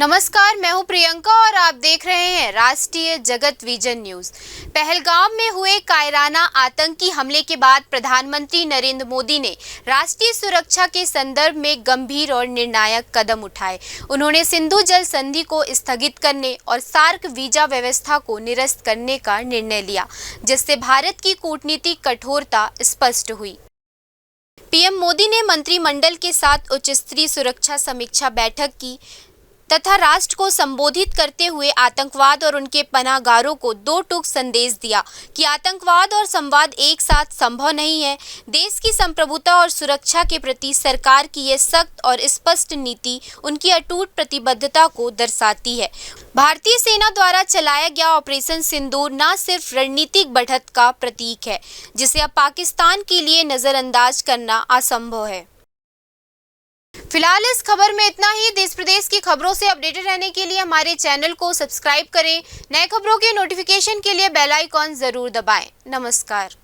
नमस्कार, मैं हूं प्रियंका और आप देख रहे हैं राष्ट्रीय जगत विजन न्यूज। पहलगाम में हुए कायराना आतंकी हमले के बाद प्रधानमंत्री नरेंद्र मोदी ने राष्ट्रीय सुरक्षा के संदर्भ में गंभीर और निर्णायक कदम उठाए। उन्होंने सिंधु जल संधि को स्थगित करने और सार्क वीजा व्यवस्था को निरस्त करने का निर्णय लिया, जिससे भारत की कूटनीतिक कठोरता स्पष्ट हुई। पीएम मोदी ने मंत्रिमंडल के साथ उच्च स्तरीय सुरक्षा समीक्षा बैठक की तथा राष्ट्र को संबोधित करते हुए आतंकवाद और उनके पनाहगारों को दो टूक संदेश दिया कि आतंकवाद और संवाद एक साथ संभव नहीं है। देश की संप्रभुता और सुरक्षा के प्रति सरकार की यह सख्त और स्पष्ट नीति उनकी अटूट प्रतिबद्धता को दर्शाती है। भारतीय सेना द्वारा चलाया गया ऑपरेशन सिंदूर न सिर्फ रणनीतिक बढ़त का प्रतीक है, जिसे अब पाकिस्तान के लिए नजरअंदाज करना असंभव है। फिलहाल इस खबर में इतना ही। देश प्रदेश की खबरों से अपडेटेड रहने के लिए हमारे चैनल को सब्सक्राइब करें। नए खबरों के नोटिफिकेशन के लिए बेल आइकॉन जरूर दबाएं। नमस्कार।